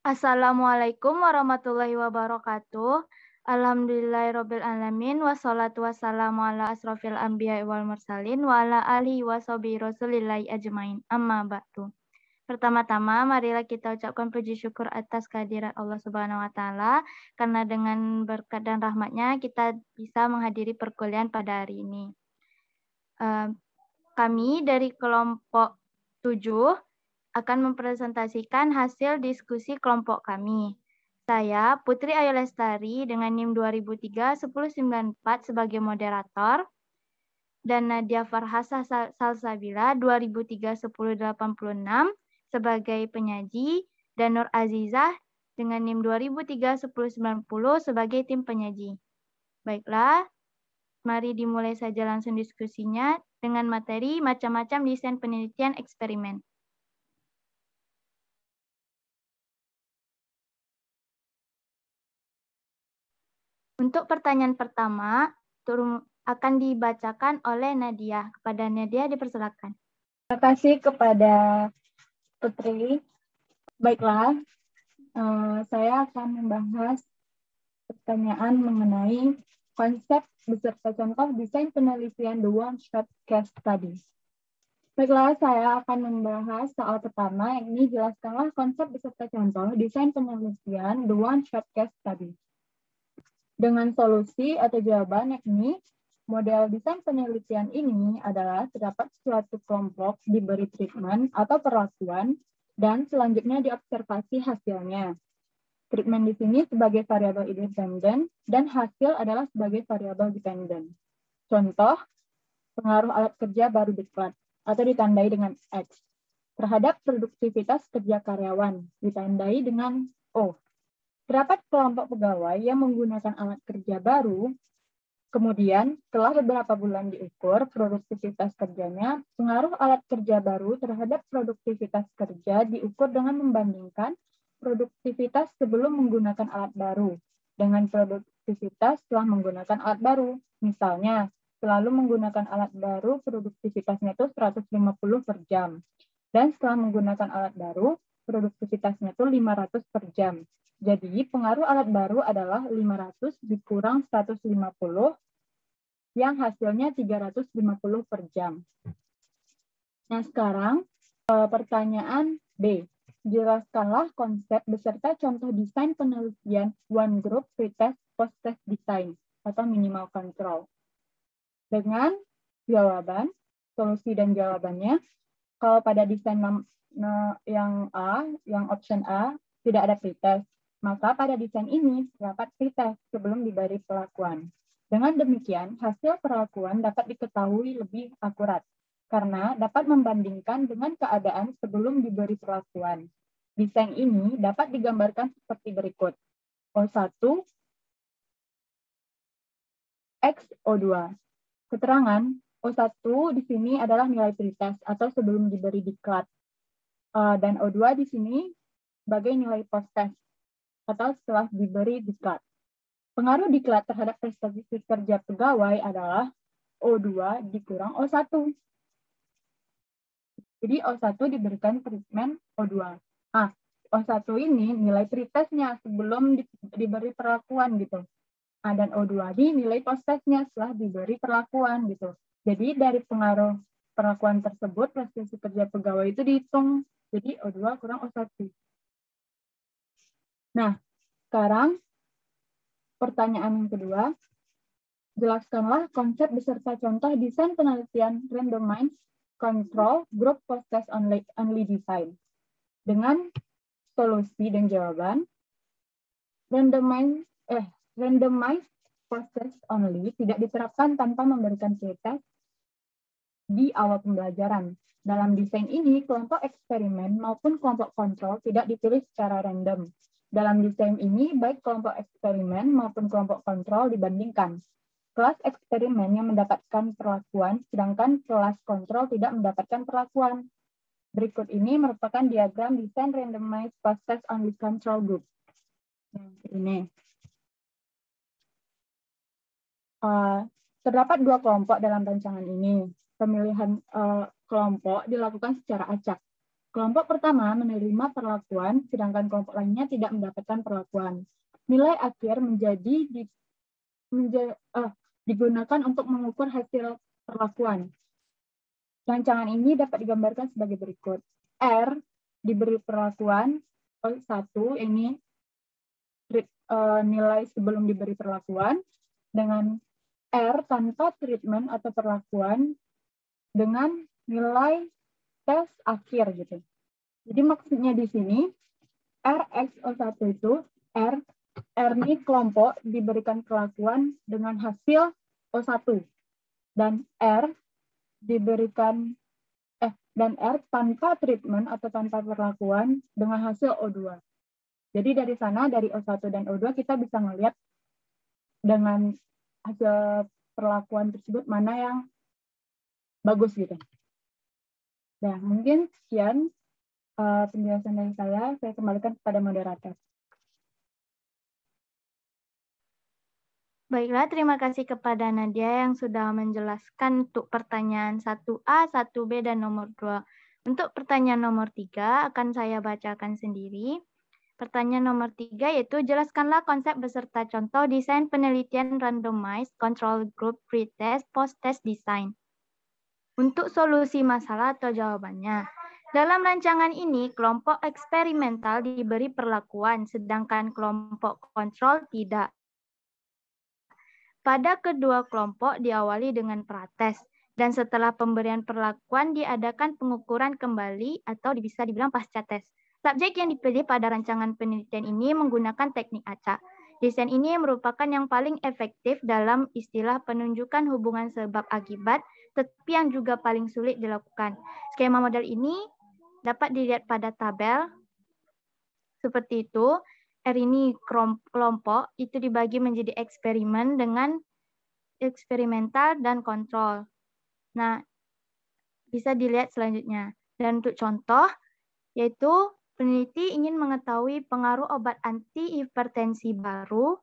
Assalamualaikum warahmatullahi wabarakatuh. Alhamdulillahirabbil alamin wassalatu wassalamu ala asrofil anbiya'i wal mursalin wa ala alihi washabihi rasulillahi ajmain. Amma ba'du. Pertama-tama marilah kita ucapkan puji syukur atas kehadiran Allah Subhanahu wa taala karena dengan berkat dan rahmatnya kita bisa menghadiri perkuliahan pada hari ini. Kami dari kelompok 7 akan mempresentasikan hasil diskusi kelompok kami. Saya, Putri Ayu Lestari dengan NIM 2003-1094 sebagai moderator, dan Nadia Farhasa Salsabila 2003-1086 sebagai penyaji, dan Nur Azizah dengan NIM 2003-1090 sebagai tim penyaji. Baiklah, mari dimulai saja langsung diskusinya dengan materi macam-macam desain penelitian eksperimen. Untuk pertanyaan pertama, akan dibacakan oleh Nadia. Kepada Nadia dipersilakan. Terima kasih kepada Putri. Baiklah, saya akan membahas pertanyaan mengenai konsep beserta contoh desain penelitian The One-Shot Case Study. Baiklah, saya akan membahas soal pertama, yakni jelaskanlah konsep beserta contoh desain penelitian The One-Shot Case Study. Dengan solusi atau jawaban, yakni model desain penelitian ini adalah terdapat suatu kelompok diberi treatment atau perlakuan dan selanjutnya diobservasi hasilnya. Treatment di sini sebagai variabel independen dan hasil adalah sebagai variabel dependen. Contoh, pengaruh alat kerja baru diklat atau ditandai dengan X terhadap produktivitas kerja karyawan ditandai dengan O. Terdapat kelompok pegawai yang menggunakan alat kerja baru, kemudian setelah beberapa bulan diukur produktivitas kerjanya, pengaruh alat kerja baru terhadap produktivitas kerja diukur dengan membandingkan produktivitas sebelum menggunakan alat baru dengan produktivitas setelah menggunakan alat baru. Misalnya, selalu menggunakan alat baru produktivitasnya itu 150 per jam. Dan setelah menggunakan alat baru, produktivitasnya itu 500 per jam. Jadi, pengaruh alat baru adalah 500 dikurang 150, yang hasilnya 350 per jam. Nah, sekarang pertanyaan B. Jelaskanlah konsep beserta contoh desain penelitian one group pretest post-test design atau minimal control. Dengan jawaban, solusi dan jawabannya, kalau pada desain yang A, yang option A, tidak ada pretest, maka pada desain ini terdapat pretest sebelum diberi perlakuan. Dengan demikian, hasil perlakuan dapat diketahui lebih akurat, karena dapat membandingkan dengan keadaan sebelum diberi perlakuan. Desain ini dapat digambarkan seperti berikut. O1, X, O2. Keterangan, O1 di sini adalah nilai pretest atau sebelum diberi diklat. Dan O2 di sini sebagai nilai post-test atau setelah diberi diklat. Pengaruh diklat terhadap prestasi kerja pegawai adalah O2 dikurang O1. Jadi O1 diberikan treatment O2. O1 ini nilai pretestnya sebelum diberi perlakuan gitu. Dan O2 ini nilai post-testnya setelah diberi perlakuan gitu. Jadi dari pengaruh perlakuan tersebut prestasi kerja pegawai itu dihitung. Jadi O2 kurang O1. Nah, sekarang pertanyaan yang kedua, jelaskanlah konsep beserta contoh desain penelitian randomized control group post-test only design. Dengan solusi dan jawaban, randomized post-test only tidak diterapkan tanpa memberikan pretest di awal pembelajaran. Dalam desain ini, kelompok eksperimen maupun kelompok kontrol tidak dipilih secara random. Dalam desain ini, baik kelompok eksperimen maupun kelompok kontrol dibandingkan. Kelas eksperimen yang mendapatkan perlakuan, sedangkan kelas kontrol tidak mendapatkan perlakuan. Berikut ini merupakan diagram desain randomized post-test only control group. Ini. Terdapat dua kelompok dalam rancangan ini. Pemilihan kelompok dilakukan secara acak. Kelompok pertama menerima perlakuan, sedangkan kelompok lainnya tidak mendapatkan perlakuan. Nilai akhir digunakan untuk mengukur hasil perlakuan. Rancangan ini dapat digambarkan sebagai berikut. R diberi perlakuan, 1 ini nilai sebelum diberi perlakuan, dengan R tanpa treatment atau perlakuan dengan nilai tes akhir gitu. Jadi maksudnya di sini RXO1 itu R ini kelompok diberikan perlakuan dengan hasil O1 dan R diberikan dan R tanpa treatment atau tanpa perlakuan dengan hasil O2. Jadi dari sana dari O1 dan O2 kita bisa melihat dengan hasil perlakuan tersebut mana yang bagus gitu. Nah, mungkin sekian penjelasan dari saya kembalikan kepada moderator. Baiklah, terima kasih kepada Nadia yang sudah menjelaskan untuk pertanyaan 1A, 1B, dan nomor 2. Untuk pertanyaan nomor 3 akan saya bacakan sendiri. Pertanyaan nomor 3 yaitu jelaskanlah konsep beserta contoh desain penelitian randomized control group pretest post-test design. Untuk solusi masalah atau jawabannya. Dalam rancangan ini, kelompok eksperimental diberi perlakuan, sedangkan kelompok kontrol tidak. Pada kedua kelompok diawali dengan prates, dan setelah pemberian perlakuan diadakan pengukuran kembali atau bisa dibilang pasca tes. Subjek yang dipilih pada rancangan penelitian ini menggunakan teknik acak. Desain ini merupakan yang paling efektif dalam istilah penunjukan hubungan sebab akibat, tetapi yang juga paling sulit dilakukan. Skema model ini dapat dilihat pada tabel seperti itu. R ini kelompok itu dibagi menjadi eksperimen dengan eksperimental dan kontrol. Nah, bisa dilihat selanjutnya. Dan untuk contoh, yaitu peneliti ingin mengetahui pengaruh obat antihipertensi baru,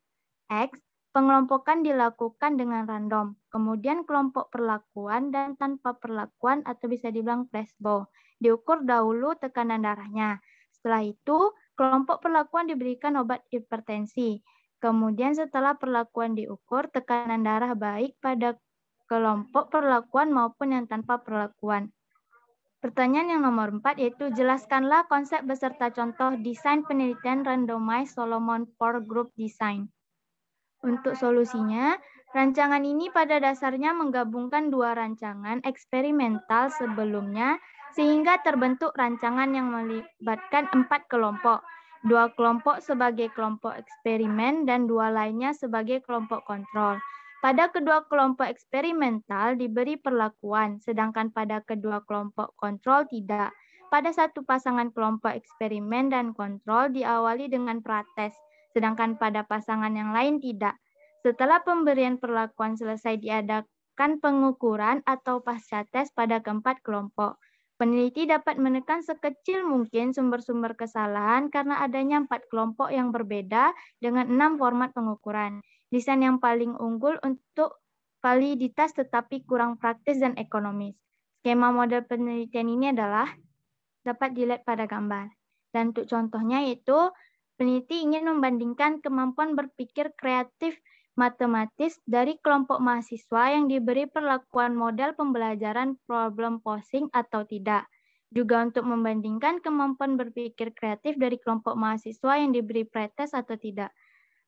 X, pengelompokan dilakukan dengan random. Kemudian kelompok perlakuan dan tanpa perlakuan atau bisa dibilang placebo. Diukur dahulu tekanan darahnya. Setelah itu, kelompok perlakuan diberikan obat hipertensi. Kemudian setelah perlakuan diukur, tekanan darah baik pada kelompok perlakuan maupun yang tanpa perlakuan. Pertanyaan yang nomor 4 yaitu jelaskanlah konsep beserta contoh desain penelitian randomized Solomon 4 group design. Untuk solusinya, rancangan ini pada dasarnya menggabungkan dua rancangan eksperimental sebelumnya sehingga terbentuk rancangan yang melibatkan 4 kelompok. 2 kelompok sebagai kelompok eksperimen dan 2 lainnya sebagai kelompok kontrol. Pada kedua kelompok eksperimental diberi perlakuan, sedangkan pada kedua kelompok kontrol tidak. Pada satu pasangan kelompok eksperimen dan kontrol diawali dengan prates, sedangkan pada pasangan yang lain tidak. Setelah pemberian perlakuan selesai diadakan pengukuran atau pasca tes pada keempat kelompok. Peneliti dapat menekan sekecil mungkin sumber-sumber kesalahan karena adanya 4 kelompok yang berbeda dengan 6 format pengukuran. Desain yang paling unggul untuk validitas tetapi kurang praktis dan ekonomis. Skema model penelitian ini adalah dapat dilihat pada gambar. Dan untuk contohnya yaitu peneliti ingin membandingkan kemampuan berpikir kreatif matematis dari kelompok mahasiswa yang diberi perlakuan model pembelajaran problem posing atau tidak. Juga untuk membandingkan kemampuan berpikir kreatif dari kelompok mahasiswa yang diberi pretest atau tidak.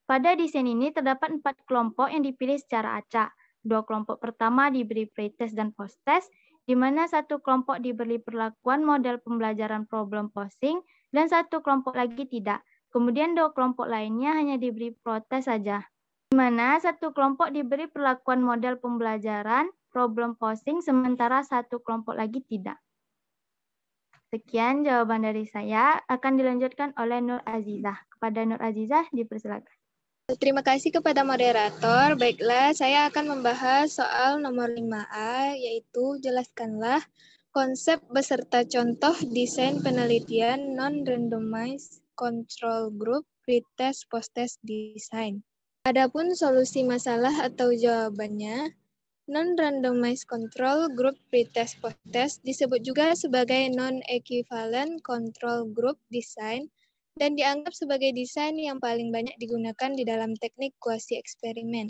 Pada desain ini terdapat 4 kelompok yang dipilih secara acak. 2 kelompok pertama diberi pretest dan post-test, di mana 1 kelompok diberi perlakuan model pembelajaran problem posing, dan 1 kelompok lagi tidak. Kemudian 2 kelompok lainnya hanya diberi protes saja. Di mana 1 kelompok diberi perlakuan model pembelajaran problem posing, sementara 1 kelompok lagi tidak. Sekian jawaban dari saya, akan dilanjutkan oleh Nur Azizah. Kepada Nur Azizah, dipersilakan. Terima kasih kepada moderator. Baiklah, saya akan membahas soal nomor 5A, yaitu jelaskanlah konsep beserta contoh desain penelitian non-randomized control group pretest post-test design. Adapun solusi masalah atau jawabannya, Non-randomized control group pretest posttest disebut juga sebagai non-equivalent control group design dan dianggap sebagai desain yang paling banyak digunakan di dalam teknik kuasi eksperimen.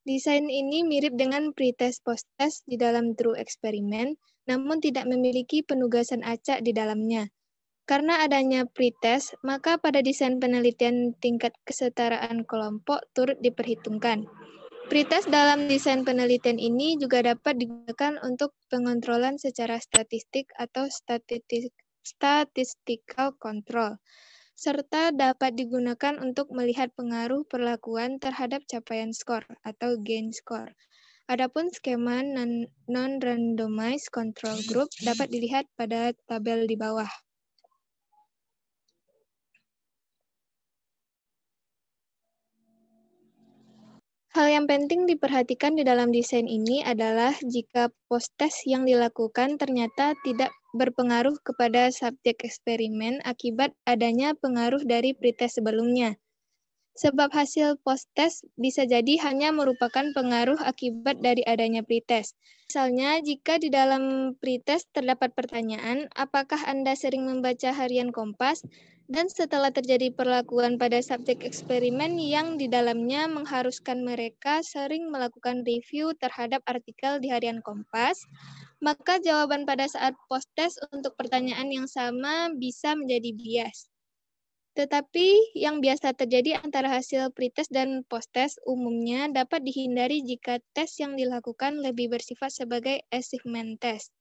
Desain ini mirip dengan pretest posttest di dalam true eksperimen, namun tidak memiliki penugasan acak di dalamnya. Karena adanya pretest, maka pada desain penelitian tingkat kesetaraan kelompok turut diperhitungkan. Pretest dalam desain penelitian ini juga dapat digunakan untuk pengontrolan secara statistik atau statistical control, serta dapat digunakan untuk melihat pengaruh perlakuan terhadap capaian skor atau gain score. Adapun skema non-randomized control group dapat dilihat pada tabel di bawah. Hal yang penting diperhatikan di dalam desain ini adalah jika posttest yang dilakukan ternyata tidak berpengaruh kepada subjek eksperimen akibat adanya pengaruh dari pretest sebelumnya. Sebab hasil posttest bisa jadi hanya merupakan pengaruh akibat dari adanya pretest. Misalnya, jika di dalam pretest terdapat pertanyaan, apakah Anda sering membaca harian Kompas? Dan setelah terjadi perlakuan pada subjek eksperimen yang di dalamnya mengharuskan mereka sering melakukan review terhadap artikel di harian Kompas, maka jawaban pada saat posttest untuk pertanyaan yang sama bisa menjadi bias. Tetapi yang biasa terjadi antara hasil pretest dan posttest umumnya dapat dihindari jika tes yang dilakukan lebih bersifat sebagai achievement test,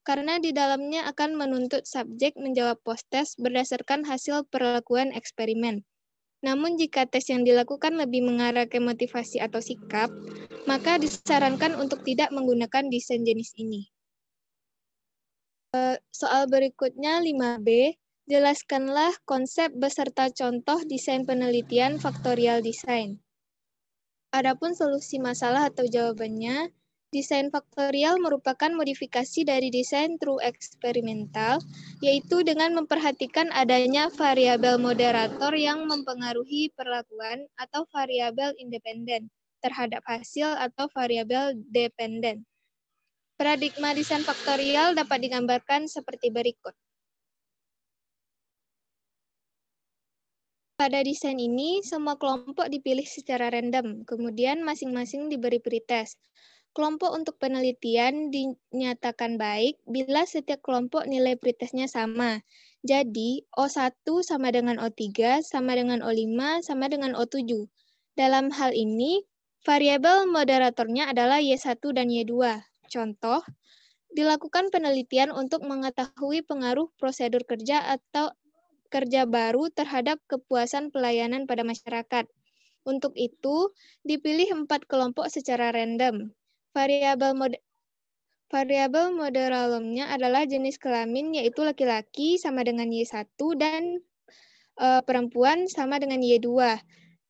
karena di dalamnya akan menuntut subjek menjawab posttest berdasarkan hasil perlakuan eksperimen. Namun jika tes yang dilakukan lebih mengarah ke motivasi atau sikap, maka disarankan untuk tidak menggunakan desain jenis ini. Soal berikutnya 5B. Jelaskanlah konsep beserta contoh desain penelitian faktorial design. Adapun solusi masalah atau jawabannya, desain faktorial merupakan modifikasi dari desain true eksperimental, yaitu dengan memperhatikan adanya variabel moderator yang mempengaruhi perlakuan atau variabel independen terhadap hasil atau variabel dependen. Paradigma desain faktorial dapat digambarkan seperti berikut. Pada desain ini, semua kelompok dipilih secara random, kemudian masing-masing diberi pretest. Kelompok untuk penelitian dinyatakan baik bila setiap kelompok nilai pretestnya sama. Jadi, O1 sama dengan O3, sama dengan O5, sama dengan O7. Dalam hal ini, variabel moderatornya adalah Y1 dan Y2. Contoh, dilakukan penelitian untuk mengetahui pengaruh prosedur kerja atau kerja baru terhadap kepuasan pelayanan pada masyarakat. Untuk itu, dipilih 4 kelompok secara random. Variabel moderalumnya adalah jenis kelamin, yaitu laki-laki sama dengan Y1 dan perempuan sama dengan Y2.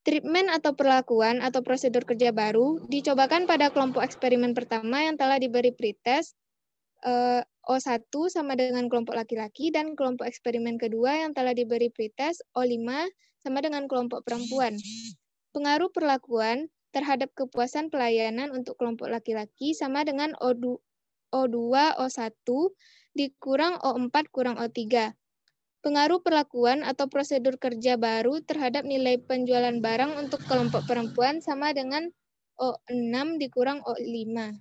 Treatment atau perlakuan atau prosedur kerja baru dicobakan pada kelompok eksperimen pertama yang telah diberi pretest O1 sama dengan kelompok laki-laki dan kelompok eksperimen kedua yang telah diberi pretest O5 sama dengan kelompok perempuan. Pengaruh perlakuan terhadap kepuasan pelayanan untuk kelompok laki-laki sama dengan O2 O1 dikurang O4 kurang O3. Pengaruh perlakuan atau prosedur kerja baru terhadap nilai penjualan barang untuk kelompok perempuan sama dengan O6 dikurang O5.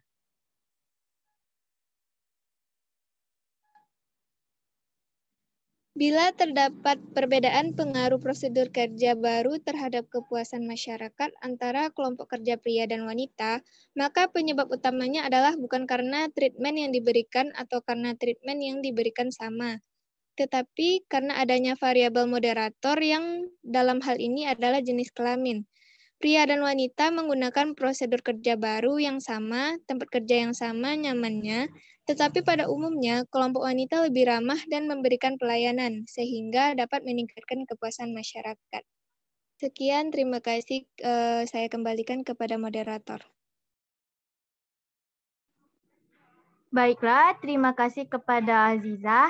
Bila terdapat perbedaan pengaruh prosedur kerja baru terhadap kepuasan masyarakat antara kelompok kerja pria dan wanita, maka penyebab utamanya adalah bukan karena treatment yang diberikan atau karena treatment yang diberikan sama, tetapi karena adanya variabel moderator yang dalam hal ini adalah jenis kelamin. Pria dan wanita menggunakan prosedur kerja baru yang sama, tempat kerja yang sama nyamannya, tetapi pada umumnya kelompok wanita lebih ramah dan memberikan pelayanan, sehingga dapat meningkatkan kepuasan masyarakat. Sekian, terima kasih. Saya kembalikan kepada moderator. Baiklah, terima kasih kepada Azizah.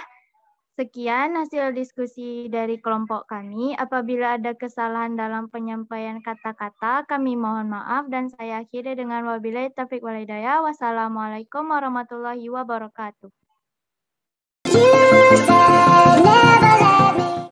Sekian hasil diskusi dari kelompok kami. Apabila ada kesalahan dalam penyampaian kata-kata, kami mohon maaf dan saya akhiri dengan wabillahi taufiq wal hidayah. Wassalamualaikum warahmatullahi wabarakatuh.